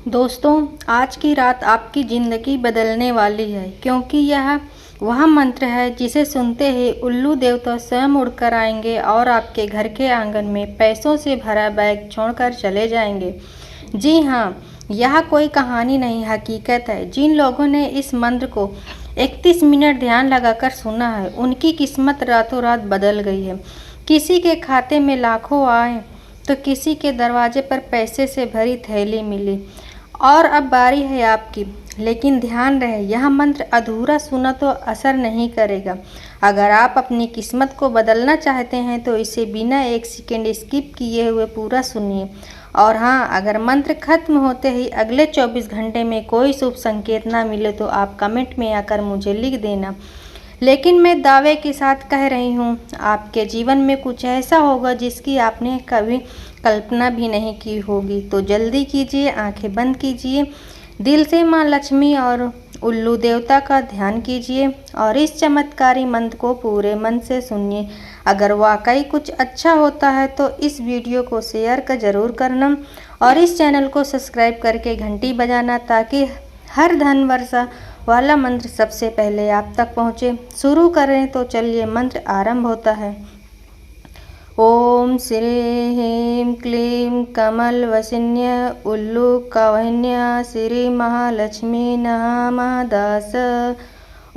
दोस्तों, आज की रात आपकी ज़िंदगी बदलने वाली है, क्योंकि यह वह मंत्र है जिसे सुनते ही उल्लू देवता स्वयं उड़कर आएंगे और आपके घर के आंगन में पैसों से भरा बैग छोड़कर चले जाएंगे। जी हाँ, यह कोई कहानी नहीं, हकीकत है। जिन लोगों ने इस मंत्र को 31 मिनट ध्यान लगाकर सुना है, उनकी किस्मत रातों रात बदल गई है। किसी के खाते में लाखों आए तो किसी के दरवाजे पर पैसे से भरी थैली मिली। और अब बारी है आपकी, लेकिन ध्यान रहे, यह मंत्र अधूरा सुना तो असर नहीं करेगा। अगर आप अपनी किस्मत को बदलना चाहते हैं तो इसे बिना एक सेकंड स्किप किए हुए पूरा सुनिए। और हाँ, अगर मंत्र खत्म होते ही अगले 24 घंटे में कोई शुभ संकेत ना मिले तो आप कमेंट में आकर मुझे लिख देना। लेकिन मैं दावे के साथ कह रही हूँ, आपके जीवन में कुछ ऐसा होगा जिसकी आपने कभी कल्पना भी नहीं की होगी। तो जल्दी कीजिए, आंखें बंद कीजिए, दिल से माँ लक्ष्मी और उल्लू देवता का ध्यान कीजिए और इस चमत्कारी मंत्र को पूरे मन से सुनिए। अगर वाकई कुछ अच्छा होता है तो इस वीडियो को शेयर कर ज़रूर करना और इस चैनल को सब्सक्राइब करके घंटी बजाना, ताकि हर धन वर्षा वाला मंत्र सबसे पहले आप तक पहुँचे। शुरू करें तो चलिए, मंत्र आरंभ होता है। ओम श्री ह्रीं क्लीं कमलवसिन्य उल्लूकवहिन्या श्री महालक्ष्मी नमः दास।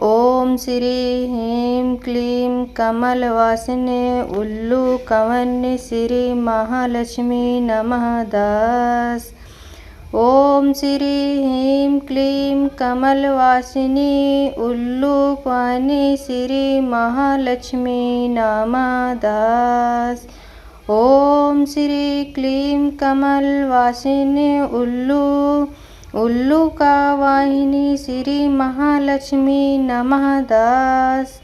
ओम श्री ह्रीं क्लीं कमलवासिन्य उल्लूकवहिन्य श्री महालक्ष्मी नमः दास। ओम श्री ह्रीं क्लीं कमलवासिनी उल्लूकवहिनी श्री महालक्ष्मी नमः दास। ओम श्री क्लीं कमलवासिनी उल्लूकवहिनी श्री महालक्ष्मी नमः दास।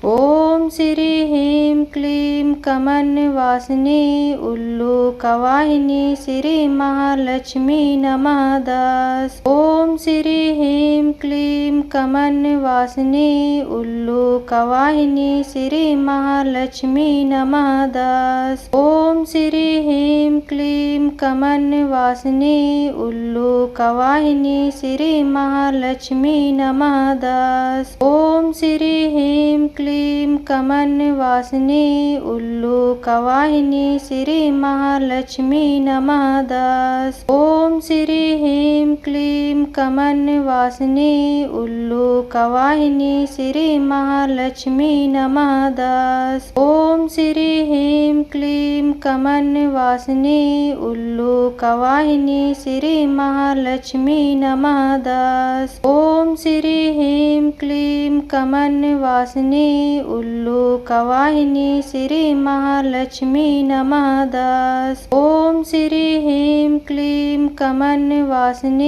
ओम श्री ह्रीं क्लीं कमलवासिनी उल्लूकवहिनी श्री महालक्ष्मी नमः दास। ओम श्री ह्रीं क्लीं कमलवासिनी उल्लूकवहिनी श्री महालक्ष्मी नमः दास। ओम श्री ह्रीं क्लीं कमलवासिनी उल्लूकवहिनी श्री महालक्ष्मी नमः दास। ओम श्री ह्रीं क्लीं कमलवासिनी उल्लूकवहिनी श्री महालक्ष्मी नमः दास। ओम श्री ह्रीं क्लीं कमलवासिनी उल्लूकवहिनी श्री महालक्ष्मी नमः दास। ओम श्री ह्रीं क्लीं कमलवासिनी उल्लूकवहिनी श्री महालक्ष्मी नमः दास। ओम श्री ह्रीं क्लीं कमलवासिनी उल्लूकवहिनी श्री महालक्ष्मी नमः दास। ओम श्री ह्रीं क्लीं कमलवासिनी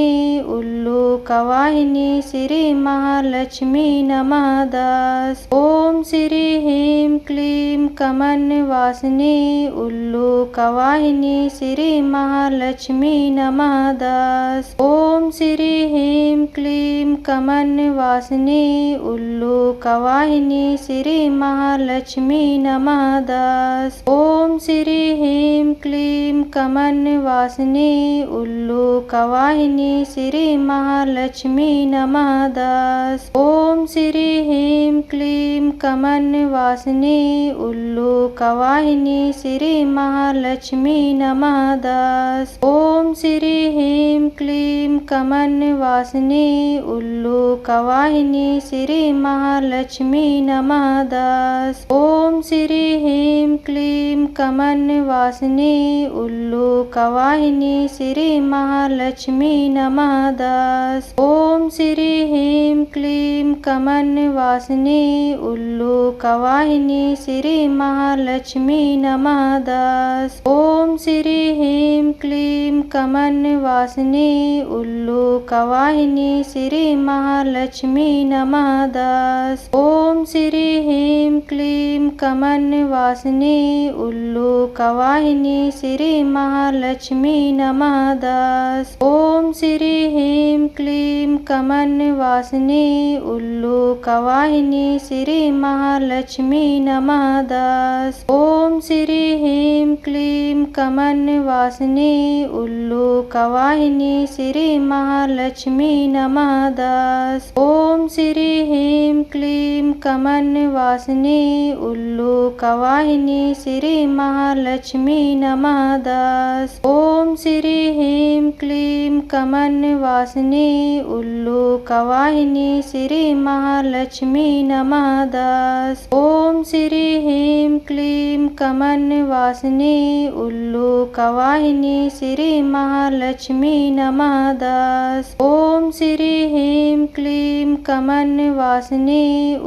उल्लूकवहिनी श्री महालक्ष्मी नमः दास। ओम श्री ह्रीं क्लीं कमलवासिनी उल्लूकवहिनी श्री महालक्ष्मी नमः दास। ओम श्री ह्रीं क्लीं कमलवासिनी उल्लूकवहिनी श्री महालक्ष्मी नमः दास। ओम श्री ह्रीं क्लीं कमलवासिनी उल्लूकवहिनी श्री महालक्ष्मी नमः दास। ओम श्री ह्रीं क्लीं कमलवासिनी उल्लूकवहिनी श्री महालक्ष्मी नमः दास। ओम श्री ह्रीं क्लीं कमलवासिनी उल्लूकवहिनी श्री महालक्ष्मी नमः दास। ओम श्री ह्रीं क्लीं कमलवासिनी उल्लूकवहिनी श्री महालक्ष्मी नमः दास। ओम श्री ह्रीं क्लीं कमलवासिनी उल्लूकवहिनी श्री महालक्ष्मी नमः दास। ओम श्री ह्रीं क्लीं कमलवासिनी उल्लूकवहिनी श्री महालक्ष्मी नमः दास। ओम श्री ह्रीं क्लीं कमलवासिनी उल्लूकवहिनी श्री महालक्ष्मी नमः दास। ओम श्री ह्रीं क्लीं कमन्वासिनी उल्लूकवाहिनी श्री महालक्ष्मी नमः। 10 ओम श्री ह्रीं क्लीं कमन्वासिनी उल्लूकवाहिनी श्री महालक्ष्मी नमः। 10 ओम श्री ह्रीं क्लीं कमन्वासिनी उल्लूकवाहिनी श्री महालक्ष्मी नमः। 10 ओम श्री ह्रीं क्लीं कमन्वासिनी उल्लूकवाहिनी श्री महालक्ष्मी नमः। 10 ओम श्री ह्रीं क्लीं कमन्वासिनी उल्लूकवाहिनी श्री महालक्ष्मी नमः। 10 ओम श्री ह्रीं क्लीं कमन्वासिनी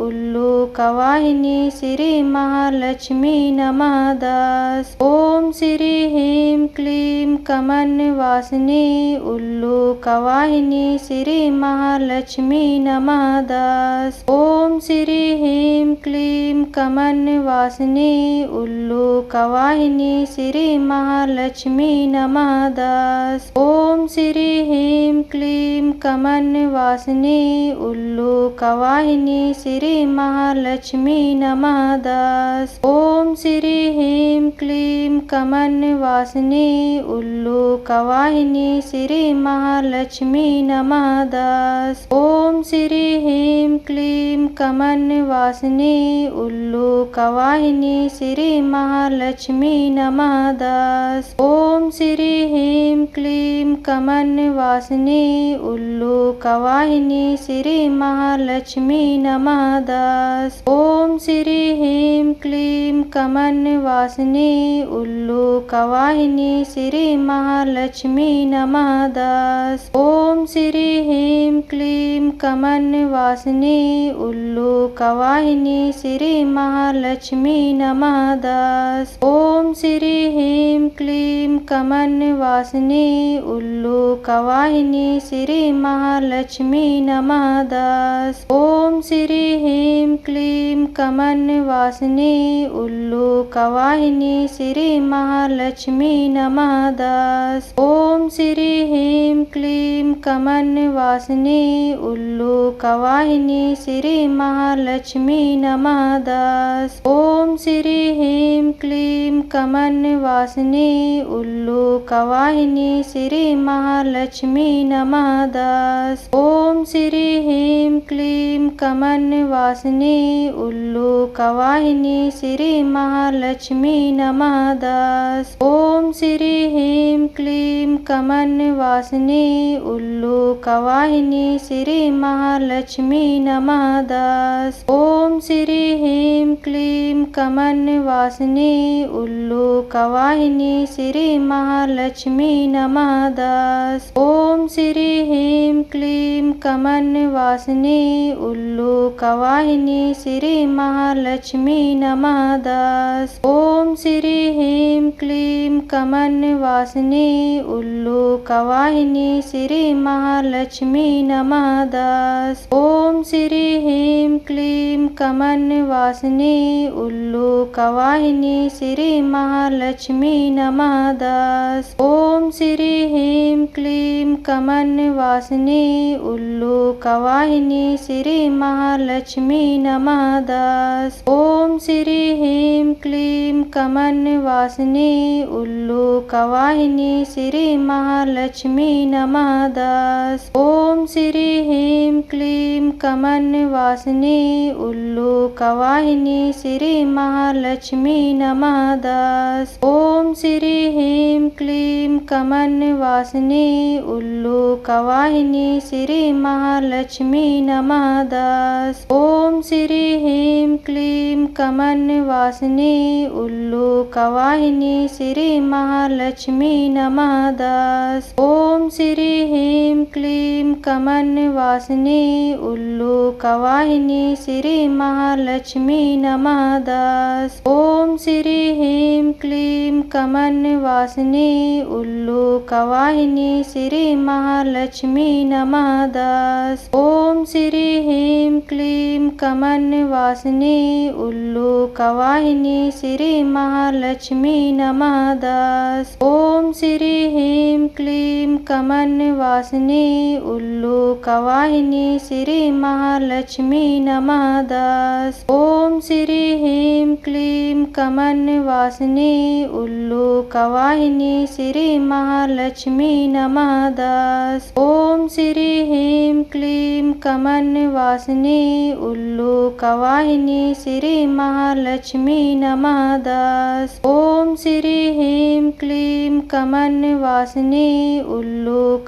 उल्लूकवाहिनी श्री महालक्ष्मी नमः। 10 ओम श्री ह्रीं क्लीं कमन्वासिनी उल्लूकवाहिनी श्री महालक्ष्मी नमः। 10 ओम श्री ह्रीं क्लीं कमन्वासिनी उल्लूकवाहिनी श्री महालक्ष्मी नमः। 10 ओम श्री ह्रीं क्लीं कमन्वासिनी उल्लूकवाहिनी श्री महालक्ष्मी नमः। 10 ओम श्री ह्रीं क्लीं कमन्वासिनी उल्लूकवाहिनी श्री महालक्ष्मी नमः। 10 ओम श्री ह्रीं क्लीं कमन्वासिनी उल्लूकवाहिनी श्री महालक्ष्मी नमः। 10 ओम श्री ह्रीं क्लीं कमन्वासिनी उल्लूकवाहिनी श्री महालक्ष्मी नमः। 10 ओम श्री ह्रीं क्लीं कमन्वासिनी उल्लूकवाहिनी श्री महालक्ष्मी नमः। 10 ओम श्री ह्रीं क्लीं कमन्वासिनी उल्लूकवाहिनी श्री महालक्ष्मी नमः। 10 ओम श्री ह्रीं क्लीं कमन्वासिनी उल्लूकवाहिनी श्री महालक्ष्मी नमः। 10 ओम श्री ह्रीं क्लीं कमन्वासिनी उल्लूकवाहिनी श्री महालक्ष्मी नमः। 10 ओम श्री ह्रीं क्लीं कमन्वासिनी उल्लूकवाहिनी श्री महालक्ष्मी नमः। 10 ओम श्री ह्रीं क्लीं कमन्वासिनी उल्लूकवाहिनी श्री महालक्ष्मी नमः। 10 ओम श्री ह्रीं क्लीं कमन्वासिनी उल्लूकवाहिनी श्री महालक्ष्मी नमः। 10 ओम श्री ह्रीं क्लीं कमन्वासिनी उल्लूकवाहिनी श्री महालक्ष्मी नमः। 10 ओम श्री ह्रीं क्लीं कमन्वासिनी उल्लूकवाहिनी श्री महालक्ष्मी नमः। 10 ओम श्री ह्रीं क्लीं कमन्वासिनी उल्लूकवाहिनी श्री महालक्ष्मी नमः। 10 ओम श्री ह्रीं क्लीं कमन्वासिनी उल्लूकवाहिनी श्री महालक्ष्मी नमः। 10 ओम श्री ह्रीं क्लीं कमन्वासिनी उल्लूकवाहिनी श्री महालक्ष्मी नमः। 10 ओम श्री ह्रीं क्लीं कमन्वासिनी उल्लूकवाहिनी श्री महालक्ष्मी नमः। 10 ओम श्री ह्रीं क्लीं कमन्वासिनी उल्लूकवाहिनी श्री महालक्ष्मी नमः। 10 ओम श्री ह्रीं क्लीं कमन्वासिनी उल्लूकवाहिनी श्री महालक्ष्मी नमः। 10 ओम श्री ह्रीं क्लीं कमन्वासिनी उल्लूकवाहिनी श्री महालक्ष्मी नमः। 10 ओम श्री ह्रीं क्लीं कमन्वासिनी उल्लूकवाहिनी श्री महालक्ष्मी नमः। 10 ओम श्री ह्रीं क्लीं कमन्वासिनी उल्लूकवाहिनी श्री महालक्ष्मी नमः। 10 ओम श्री ह्रीं क्लीं कमन्वासिनी उल्लूकवाहिनी श्री महालक्ष्मी नमः। 10 ओम श्री ह्रीं क्लीं कमन्वासिनी उल्लूकवाहिनी श्री महालक्ष्मी नमः। 10 ओम श्री ह्रीं क्लीं कमलवासिनी उल्लू कवाहिनी श्री महालक्ष्मी नमः 10। ओम श्री ह्रीं क्लीं कमलवासिनी उल्लू कवाहिनी श्री महालक्ष्मी नमः 10। ओम श्री ह्रीं क्लीं कमलवासिनी उल्लू कवाहिनी श्री महालक्ष्मी नमः 10। ओम श्री ह्रीं क्लीं कमलवासिनी उल्लू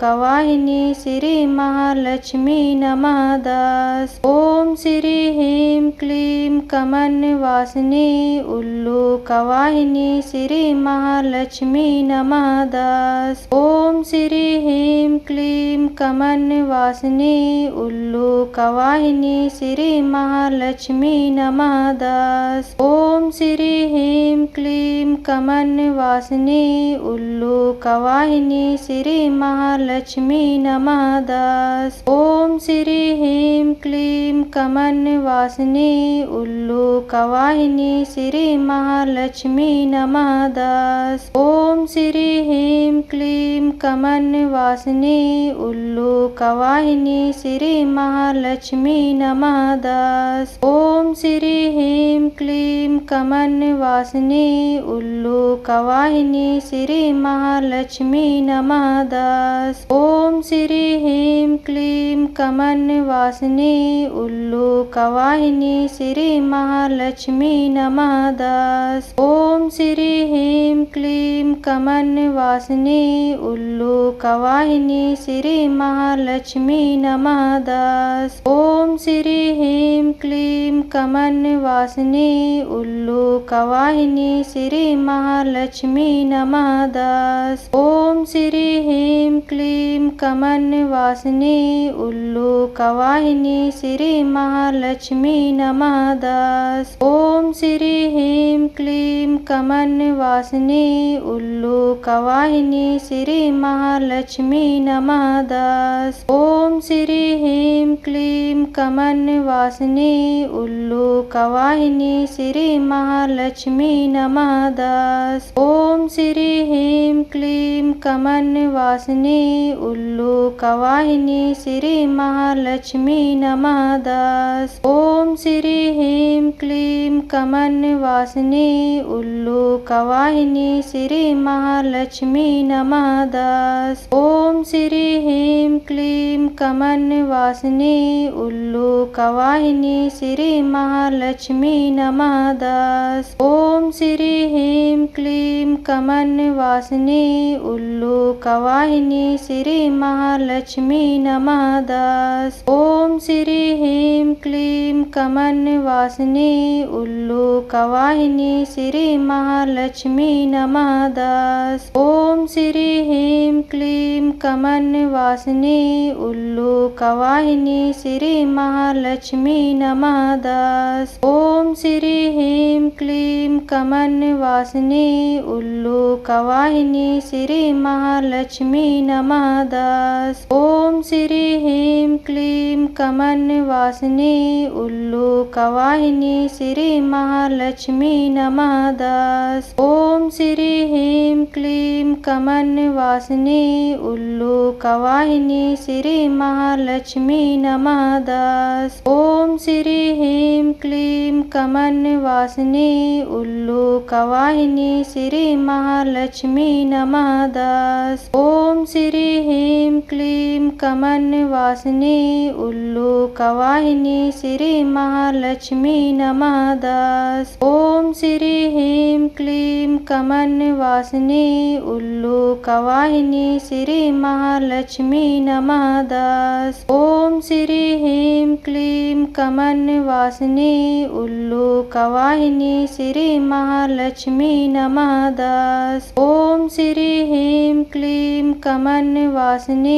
कवाहिनी श्री महालक्ष्मी नमः 10। ओम श्री ह्रीं क्लीं कमलवासिनी उल्लू कवाहिनी श्री महालक्ष्मी नमः 10। ओम श्री ह्रीं क्लीं कमलवासिनी उल्लू कवाहिनी श्री महालक्ष्मी नमः 10। ओम श्री ह्रीं क्लीं कमलवासिनी उल्लू कवाहिनी श्री महालक्ष्मी नमः 10। ओम श्री ह्रीं क्लीं कमलवासिनी उल्लू कवाहिनी श्री महालक्ष्मी नमः 10। ओम श्री ह्रीं क्लीं कमलवासिनी उल्लू कवाहिनी श्री महालक्ष्मी नमः 10। ओम श्री ह्रीं क्लीं कमलवासिनी उल्लू कवाहिनी श्री महालक्ष्मी नमः 10। ओम श्री ह्रीं क्लीं कमलवासिनी उल्लू कवाहिनी श्री महालक्ष्मी नमः 10। ओम श्री ह्रीं क्लीं कमलवासिनी उल्लू कवाहिनी श्री महालक्ष्मी नमः 10। ओम श्री ह्रीं क्लीं कमलवासिनी उल्लू कवाहिनी श्री महालक्ष्मी नमः 10। ओम श्री ह्रीं क्लीं कमलवासिनी उल्लू कवाहिनी श्री महालक्ष्मी नमः 10। ओम श्री ह्रीं क्लीं कमलवासिनी उल्लू कवाहिनी श्री महालक्ष्मी नमः 10। ओम श्री ह्रीं क्लीं कमलवासिनी उल्लू कवाहिनी श्री महालक्ष्मी नमः 10। ओम श्री ह्रीं क्लीं कमलवासिनी उल्लू कवाहिनी श्री महालक्ष्मी नमः 10। ओम श्री ह्रीं क्लीं कमलवासिनी उल्लू कवाहिनी श्री महालक्ष्मी नमः 10। ओम श्री ह्रीं क्लीं कमलवासिनी उल्लू कवाहिनी श्री महालक्ष्मी नमः 10। ओम श्री ह्रीं क्लीं कमलवासिनी उल्लू कवाहिनी श्री महालक्ष्मी नमः 10। ओम श्री ह्रीं क्लीं कमलवासिनी उल्लू कवाहिनी श्री महालक्ष्मी नमः 10। ओम श्री ह्रीं क्लीं कमलवासिनी उल्लू कवाहिनी श्री महालक्ष्मी नमः 10। ओम श्री ह्रीं क्लीं कमलवासिनी उल्लू कवाहिनी श्री महालक्ष्मी नमः 10। ओम श्री ह्रीं क्लीं कमलवासिनी उल्लू कवाहिनी श्री महालक्ष्मी नमः 10। ओम श्री ह्रीं क्लीं कमलवासिनी उल्लू कवाहिनी श्री महालक्ष्मी नमः 10। ओम श्री ह्रीं क्लीं कमलवासिनी उल्लू कवाहिनी श्री महालक्ष्मी नमः 10। ओम श्री ह्रीं क्लीं कमलवासिनी उल्लू कवाहिनी श्री महालक्ष्मी नमः 10। ओम श्री ह्रीं क्लीं कमलवासिनी उल्लू कवाहिनी श्री महालक्ष्मी नमः 10। ओम श्री ह्रीं क्लीं कमलवासिनी उल्लू कवाहिनी श्री महालक्ष्मी नमः 10। ओम श्री ह्रीं क्लीं कमलवासिनी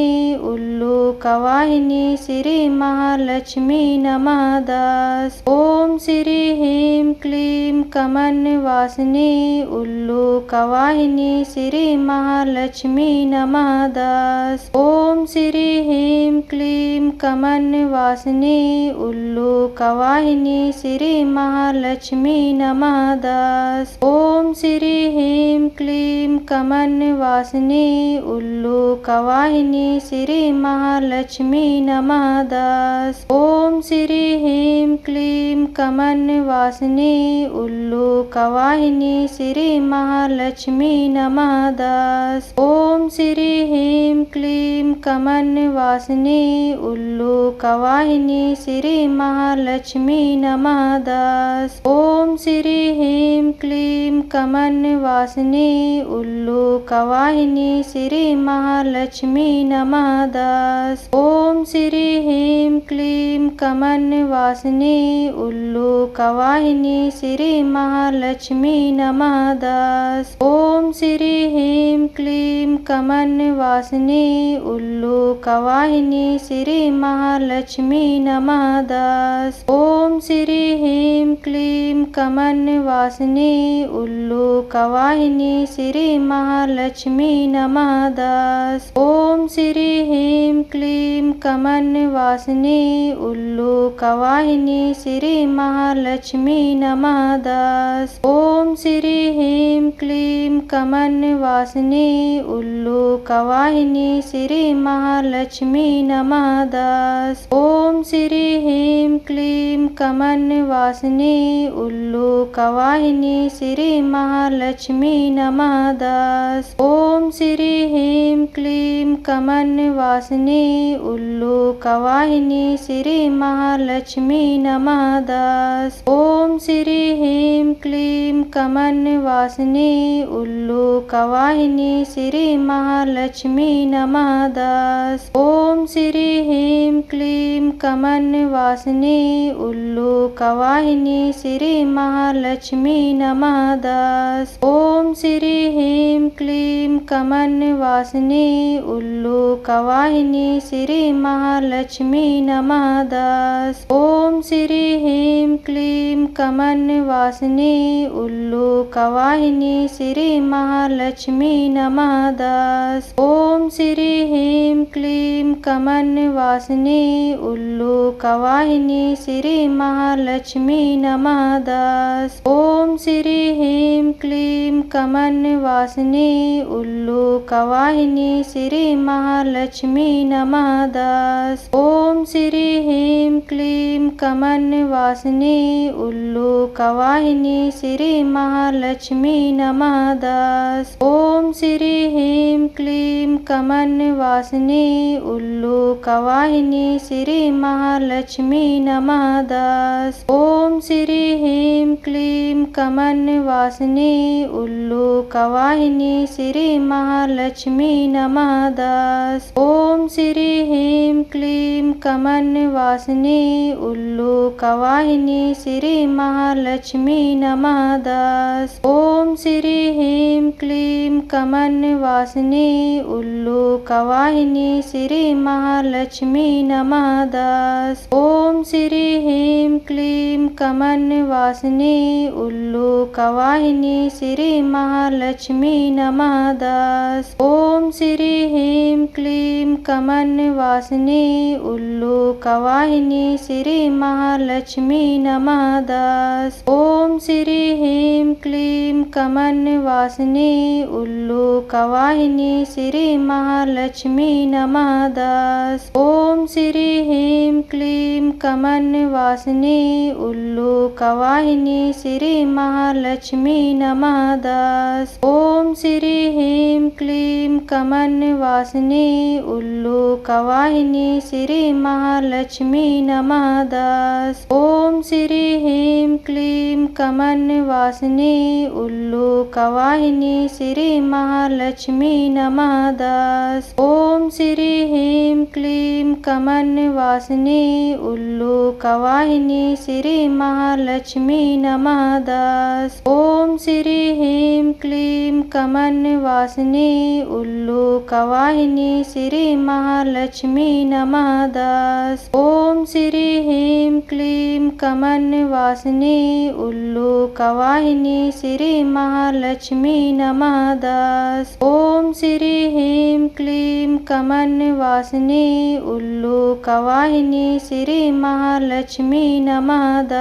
उल्लू कवाहिनी श्री महालक्ष्मी नमः दास। ओम श्री ह्रीं क्लीं कमलवासिनी उल्लू कवाहिनी श्री महालक्ष्मी नमः दास। ओम श्री ह्रीं क्लीं कमलवासिनी उल्लू कवाहिनी श्री महालक्ष्मी नमः दास। ओम श्री ह्रीं क्लीं कमलवासिनी उल्लू कवाहिनी श्री महालक्ष्मी नमः दास। ओम श्री ह्रीं क्लीं कमलवासिनी उल्लू कवाहिनी श्री महालक्ष्मी नमः दास। ओम श्री ह्रीं क्लीं कमलवासिनी उल्लू कवाहिनी श्री महालक्ष्मी नमः दास। ओम श्री ह्रीं क्लीं कमलवासिनी उल्लू कवाहिनी श्री महालक्ष्मी नमः दास। ओम श्री ह्रीं क्लीं कमलवासिनी उल्लू कवाहिनी श्री महालक्ष्मी नमः दास। ओम श्री ह्रीं क्लीं कमलवासिनी उल्लू कवाहिनी श्री महालक्ष्मी नमः दास। ओम श्री ह्रीं क्लीं कमलवासिनी उल्लू कवाहिनी श्री महालक्ष्मी नमः दास। ओम श्री ह्रीं क्लीं कमलवासिनी उल्लू कवाहिनी श्री महालक्ष्मी नमः दास। ओम श्री ह्रीं क्लीं कमलवासिनी उल्लू कवाहिनी श्री महालक्ष्मी नमः दास। ओम श्री ह्रीं क्लीं कमलवासिनी उल्लू कवाहिनी श्री महालक्ष्मी नमः दास। ओम श्री ह्रीं क्लीं कमलवासिनी उल्लू कवाहिनी श्री महालक्ष्मी नमः दास। ओम श्री ह्रीं क्लीं कमलवासिनी उल्लू कवाहिनी श्री महालक्ष्मी नमः दास। ओम श्री ह्रीं क्लीं कमलवासिनी उल्लू कवाहिनी श्री महालक्ष्मी नमः दास। ओम श्री ह्रीं क्लीं कमलवासिनी उल्लू कवाहिनी श्री महालक्ष्मी नमः दास। ओम श्री ह्रीं क्लीं कमलवासिनी उल्लू कवाहिनी श्री महालक्ष्मी नमः दास। ओम श्री ह्रीं क्लीं कमलवासिनी उल्लू कवाहिनी श्री महालक्ष्मी नमः दास। ओम श्री ह्रीं क्लीं कमलवासिनी उल्लू कवाहिनी श्री महालक्ष्मी नमः दास। ओम श्री ह्रीं क्लीं कमलवासिनी उल्लू कवाहिनी श्री महालक्ष्मी नमः दास। ओम श्री ह्रीं क्लीं कमलवासिनी उल्लू कवाहिनी श्री महालक्ष्मी नमः दास। ओम श्री ह्रीं क्लीं कमलवासिनी उल्लू कवाहिनी श्री महालक्ष्मी नमः दास। ओम श्री ह्रीं क्लीं कमलवासिनी उल्लू कवाहिनी श्री महालक्ष्मी नमः दास। ओम श्री ह्रीं क्लीं कमलवासिनी उल्लू कवाहिनी श्री महालक्ष्मी नमः दास। ओम श्री ह्रीं क्लीं कमलवासिनी उल्लू कवाहिनी श्री महालक्ष्मी नमः दास। ओम श्री ह्रीं क्लीं कमलवासिनी उल्लू कवाहिनी श्री महालक्ष्मी नमः दास। ओम श्री ह्रीं क्लीं कमलवासिनी उल्लू कवाहिनी श्री महालक्ष्मी नमः दास। ओम श्री ह्रीं क्लीं कमलवासिनी उल्लू कवाहिनी श्री महालक्ष्मी नमः दास। ओम श्री ह्रीं क्लीं कमलवासिनी उल्लू कवाहिनी श्री महालक्ष्मी नमः दास। ओम श्री ह्रीं क्लीं कमलवासिनी उल्लू कवाहिनी श्री महालक्ष्मी नमः दास। ओम श्री ह्रीं क्लीं कमन्वासिनी उल्लूकवाहिनी श्री महालक्ष्मी नमः। ओम श्री ह्रीं क्लीं कमन्वासिनी उल्लूकवाहिनी श्री महालक्ष्मी नमः। ओम श्री ह्रीं क्लीं कमन्वासिनी उल्लूकवाहिनी श्री महालक्ष्मी नमः। ओम श्री ह्रीं क्लीं कमन्वासिनी उल्लूकवाहिनी श्री महालक्ष्मी नमः।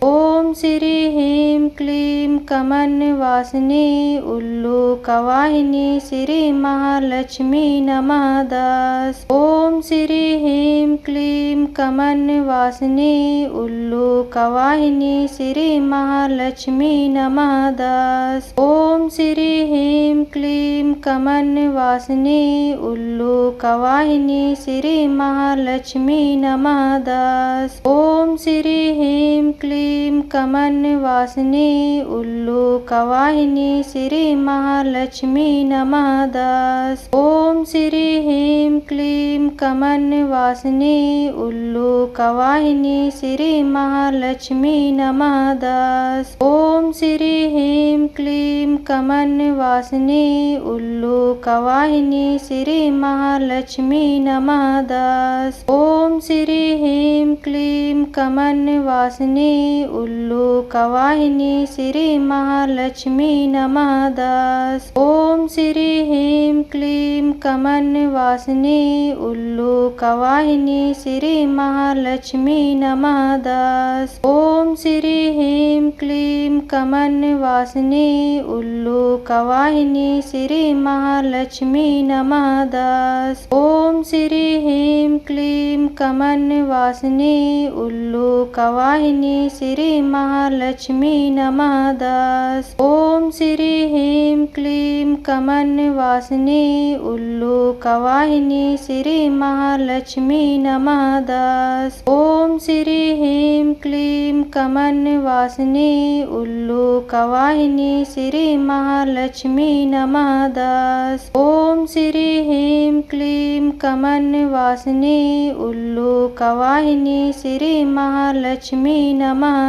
ओम श्री ह्रीं क्लीं कमन्वासिनी उल्लूकवाहिनी श्री महालक्ष्मी नमः। ओम श्री ह्रीं क्लीं कमन्वासिनी उल्लूकवाहिनी श्री महालक्ष्मी नमः। ओम श्री ह्रीं क्लीं कमन्वासिनी उल्लूकवाहिनी श्री महालक्ष्मी नमः। ओम श्री ह्रीं क्लीं कमन्वासिनी उल्लूकवाहिनी श्री महालक्ष्मी नमः। ओम श्री ह्रीं क्लीं कमन्वासिनी उल्लूकवाहिनी श्री महालक्ष्मी नमः। ओम श्री ह्रीं क्लीं कमन्वासिनी उल्लूकवाहिनी श्री महालक्ष्मी नमः। ओम श्री ह्रीं क्लीं कमन्वासिनी उल्लूकवाहिनी श्री महालक्ष्मी नमः। ओम श्री ह्रीं क्लीं कमन्वासिनी उल्लूकवाहिनी श्री महालक्ष्मी नमः। ओम श्री ह्रीं क्लीं कमन्वासिनी उल्लूकवाहिनी श्री महालक्ष्मी नमः। ओम श्री ह्रीं क्लीं कमन्वासिनी उल्लूकवाहिनी श्री महालक्ष्मी नमः। ओम श्री ह्रीं क्लीं कमन्वासिनी उल्लूकवाहिनी श्री महालक्ष्मी नमः। ओम श्री ह्रीं क्लीं कमन्वासिनी उल्लूकवाहिनी श्री महालक्ष्मी नमः। ओम श्री ह्रीं क्लीं कमन्वासिनी उल्लूकवाहिनी श्री महालक्ष्मी नमः।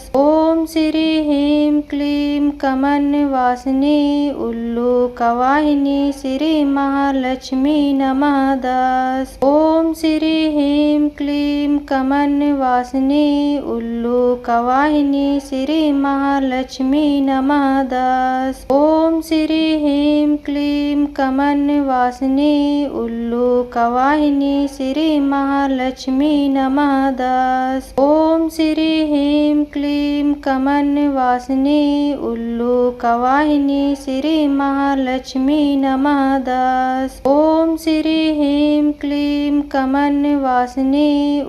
ओम श्री ह्रीं क्लीं कमन्वासिनी उल्लूकवाहिनी श्री महालक्ष्मी नमः। ओम श्री ह्रीं क्लीं कमन्वासिनी उल्लूकवाहिनी श्री महालक्ष्मी नमः। ओम श्री ह्रीं क्लीं कमन्वासिनी उल्लूकवाहिनी श्री महालक्ष्मी नमः। ओम श्री ह्रीं क्लीं कमन्वासिनी उल्लूकवाहिनी श्री महालक्ष्मी नमः। ओम श्री ह्रीं क्लीं कमन्वासिनी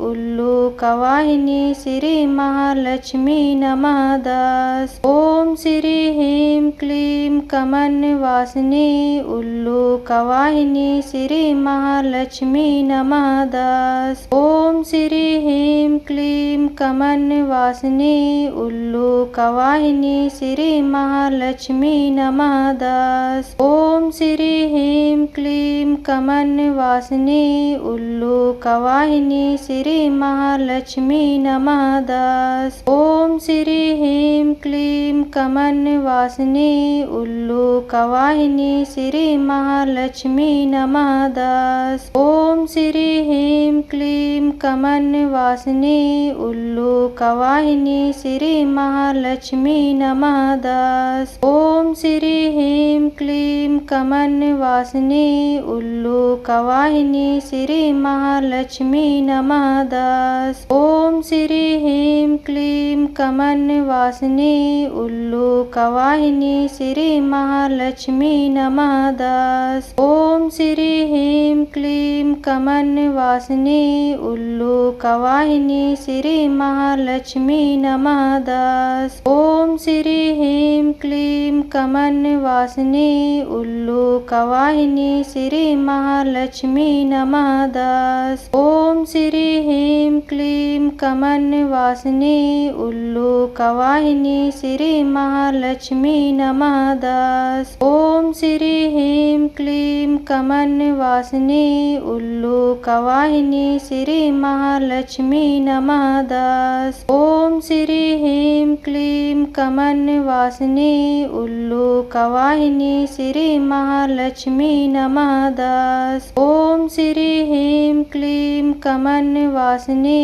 उल्लूकवाहिनी श्री महालक्ष्मी नमः। ओम श्री ह्रीं क्लीं कमन्वासिनी उल्लूकवाहिनी श्री महालक्ष्मी नमः। ओम श्री ह्रीं क्लीं कमन्वासिनी उल्लूकवाहिनी श्री महालक्ष्मी नमः। ओम श्री ह्रीं क्लीं कमन्वासिनी उल्लूकवाहिनी श्री महालक्ष्मी नमः। ओम श्री ह्रीं क्लीं कमन्वासिनी उल्लूकवाहिनी श्री महालक्ष्मी नमः। ओम श्री ह्रीं क्लीं कमन्वासिनी उल्लूकवाहिनी श्री महालक्ष्मी नमः। ओम श्री ह्रीं क्लीं कमन्वासिनी उल्लूकवाहिनी श्री महालक्ष्मी नमः। ओम श्री ह्रीं क्लीं कमन्वासिनी उल्लूकवाहिनी श्री महालक्ष्मी नमः। ओम श्री ह्रीं क्लीं कमन्वासिनी उल्लूकवाहिनी श्री महालक्ष्मी नमः 10। ओम श्री ह्रीं क्लीं कमलवासिनी उल्लूकवाहिनी श्री महालक्ष्मी नमः 10। ओम श्री ह्रीं क्लीं कमलवासिनी उल्लूकवाहिनी श्री महालक्ष्मी नमः 10। ओम श्री ह्रीं क्लीं कमलवासिनी उल्लूकवाहिनी श्री महालक्ष्मी नमः 10। ओम श्री ह्रीं क्लीं कमलवासिनी उल्लूकवाहिनी श्री महालक्ष्मी नमः 10। ओम श्री ह्रीं क्लीं कमलवासिनी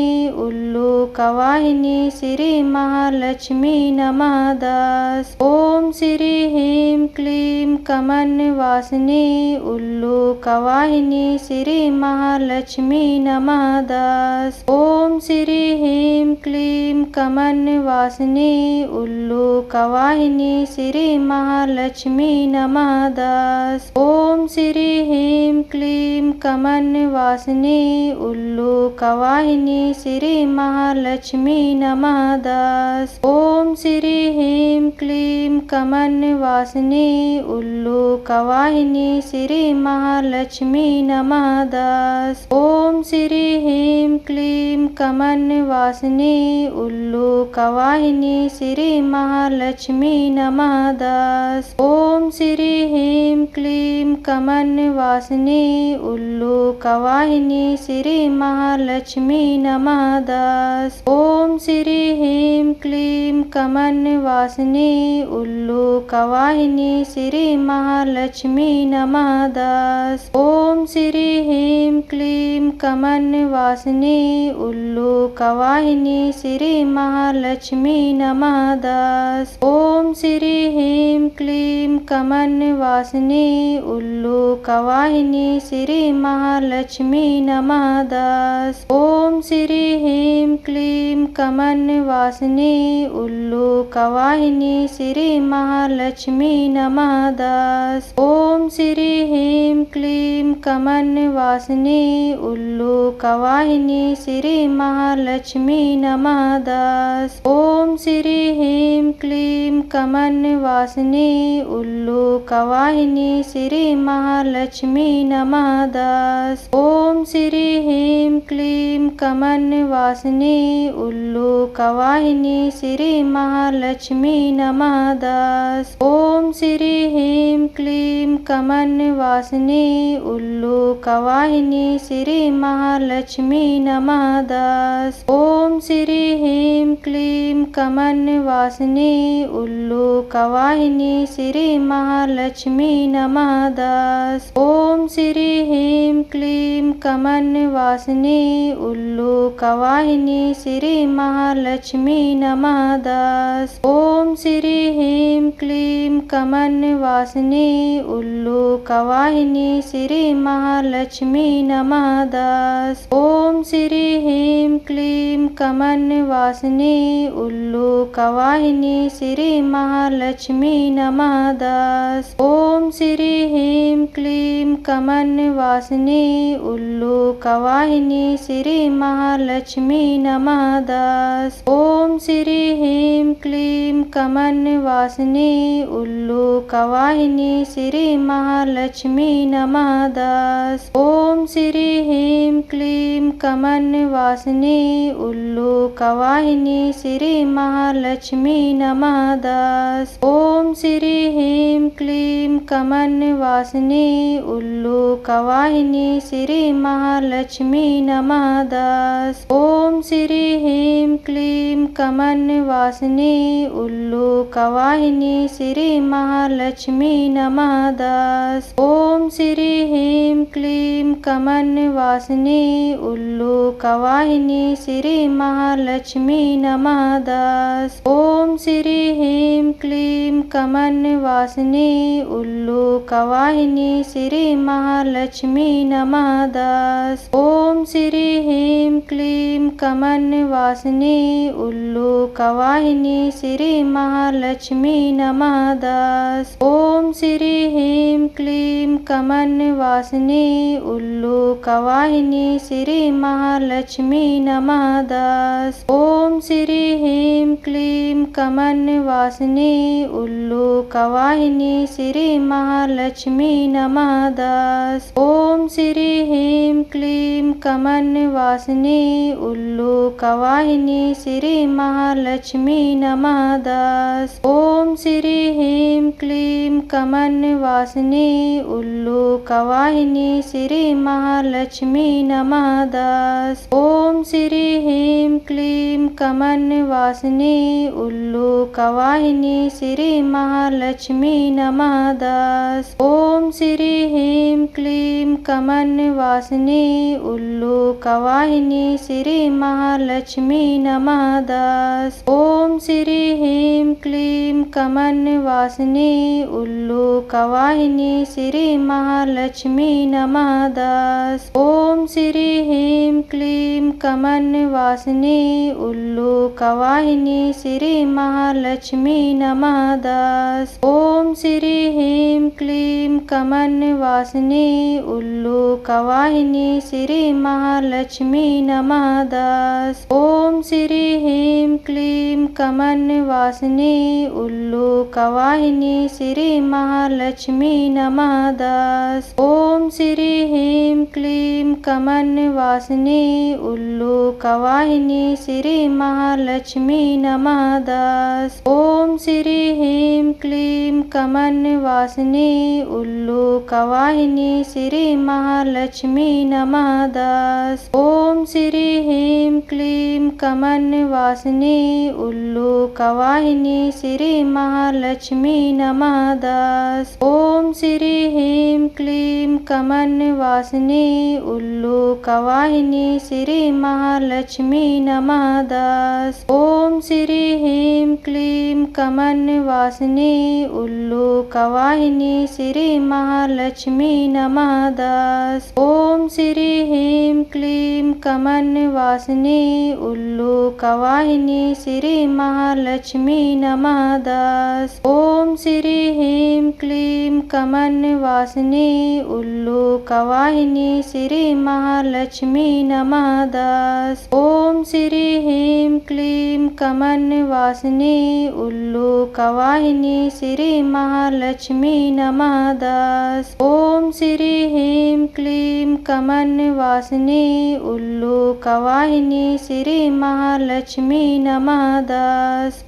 उल्लूकवाहिनी श्री महालक्ष्मी नमः 10। ओम श्री ह्रीं क्लीं कमलवासिनी उल्लूकवाहिनी श्री महालक्ष्मी नमः 10। ओम श्री ह्रीं क्लीं कमलवासिनी उल्लूकवाहिनी श्री महालक्ष्मी नमः 10। ओम श्री ह्रीं क्लीं कमलवासिनी उल्लूकवाहिनी श्री महालक्ष्मी नमः 10। ओम श्री ह्रीं क्लीं कमलवासिनी उल्लूकवाहिनी श्री महालक्ष्मी नमः 10। ओम श्री ह्रीं क्लीं कमलवासिनी उल्लूकवाहिनी श्री महालक्ष्मी नमः 10। ओम श्री ह्रीं क्लीं कमलवासिनी उल्लूकवाहिनी श्री महालक्ष्मी नमः 10। ओम श्री ह्रीं क्लीं कमलवासिनी उल्लूकवाहिनी श्री महालक्ष्मी नमः 10। ओम श्री ह्रीं क्लीं कमलवासिनी उल्लूकवाहिनी श्री महालक्ष्मी नमः 10। ओम श्री ह्रीं क्लीं कमलवासिनी उल्लूकवाहिनी श्री महालक्ष्मी नमः 10। ओम श्री ह्रीं क्लीं कमलवासिनी उल्लूकवाहिनी श्री महालक्ष्मी नमः 10। ओम श्री ह्रीं क्लीं कमलवासिनी उल्लूकवाहिनी श्री महालक्ष्मी नमः 10। ओम श्री ह्रीं क्लीं कमलवासिनी उल्लूकवाहिनी श्री महालक्ष्मी नमः 10। ओम श्री ह्रीं क्लीं कमलवासिनी उल्लूकवाहिनी श्री महालक्ष्मी नमः 10। ओम श्री ह्रीं क्लीं कमलवासिनी उल्लूकवाहिनी श्री महालक्ष्मी नमः 10। ओम श्री ह्रीं क्लीं कमलवासिनी उल्लूकवाहिनी श्री महालक्ष्मी नमः 10। ओम श्री ह्रीं क्लीं कमलवासिनी उल्लूकवाहिनी श्री महालक्ष्मी नमः 10। ओम श्री ह्रीं क्लीं कमलवासिनी उल्लूकवाहिनी श्री महालक्ष्मी नमः 10। ओम श्री ह्रीं क्लीं कमलवासिनी उल्लूकवाहिनी श्री महालक्ष्मी नमः 10। ओम श्री ह्रीं क्लीं कमलवासिनी उल्लूकवाहिनी श्री महालक्ष्मी नमः 10। ओम श्री ह्रीं क्लीं कमलवासिनी उल्लूकवाहिनी श्री महालक्ष्मी नमः 10। ओम श्री ह्रीं क्लीं कमलवासिनी उल्लूकवाहिनी श्री महालक्ष्मी नमः 10। ओम श्री ह्रीं क्लीं कमलवासिनी उल्लूकवाहिनी श्री महालक्ष्मी नमः 10। ओम श्री ह्रीं क्लीं कमलवासिनी उल्लूकवाहिनी श्री महालक्ष्मी नमः 10। ओम श्री ह्रीं क्लीं कमलवासिनी उल्लूकवाहिनी श्री महालक्ष्मी नमः 10। ओम श्री ह्रीं क्लीं कमलवासिनी उल्लूकवाहिनी श्री महालक्ष्मी नमः 10। ओम श्री ह्रीं क्लीं कमलवासिनी उल्लूकवाहिनी श्री महालक्ष्मी नमः 10। ओम श्री ह्रीं क्लीं कमलवासिनी उल्लू कवाहिनी श्री महालक्ष्मी नमः दस। ओम श्री ह्रीं क्लीं कमन्वासिनी उल्लू कवाहिनी श्री महालक्ष्मी नमः दस। ओम श्री ह्रीं क्लीं कमन्वासिनी उल्लू कवाहिनी श्री महालक्ष्मी नमः दस। ओम श्री ह्रीं क्लीं कमन्वासिनी उल्लू कवाहिनी श्री महालक्ष्मी नमः दस। ओम श्री ह्रीं क्लीं कमन्वासिनी उल्लू कवाहिनी श्री महालक्ष्मी नमः दस। ओम श्री ह्रीं क्लीं कमन्वासिनी उल्लू कवाहिनी श्री महालक्ष्मी नमः दस। ओम श्री ह्रीं क्लीं कमन्वासिनी उल्लू कवाहिनी श्री महालक्ष्मी नमः दस। ओम श्री ह्रीं क्लीं कमन्वासिनी उल्लू कवाहिनी श्री महालक्ष्मी नमः दस। ओम श्री ह्रीं क्लीं कमन्वासिनी उल्लू कवाहिनी श्री महालक्ष्मी नमः दस। ओम श्री ह्रीं क्लीं कमन्वासिनी उल्लू कवाहिनी श्री महालक्ष्मी नमः दस। ओम श्री ह्रीं क्लीं कमन्वासिनी उल्लू कवाहिनी श्री महालक्ष्मी नमः दस। ओम श्री ह्रीं क्लीं कमन्वासिनी उल्लू कवाहिनी श्री महालक्ष्मी नमः दस। ओम श्री ह्रीं क्लीं कमन्वासिनी उल्लू कवाहिनी श्री महालक्ष्मी नमः दस। ओम श्री ह्रीं क्लीं कमन्वासिनी उल्लू कवाहिनी श्री महालक्ष्मी नमः दस। ओम श्री ह्रीं क्लीं कमन्वासिनी उल्लू कवाहिनी श्री महालक्ष्मी नमः दस। ओम श्री ह्रीं क्लीं कमन्वासिनी उल्लू कवाहिनी श्री महालक्ष्मी नमः दस। ओम श्री ह्रीं क्लीं कमन्वासिनी उल्लू कवाहिनी श्री महालक्ष्मी नमः दस। ओम श्री ह्रीं क्लीं कमन्वासिनी उल्लू कवाहिनी श्री महालक्ष्मी नमः दस। ओम श्री ह्रीं क्लीं कमन्वासिनी उल्लू कवाहिनी श्री महालक्ष्मी नमः दस।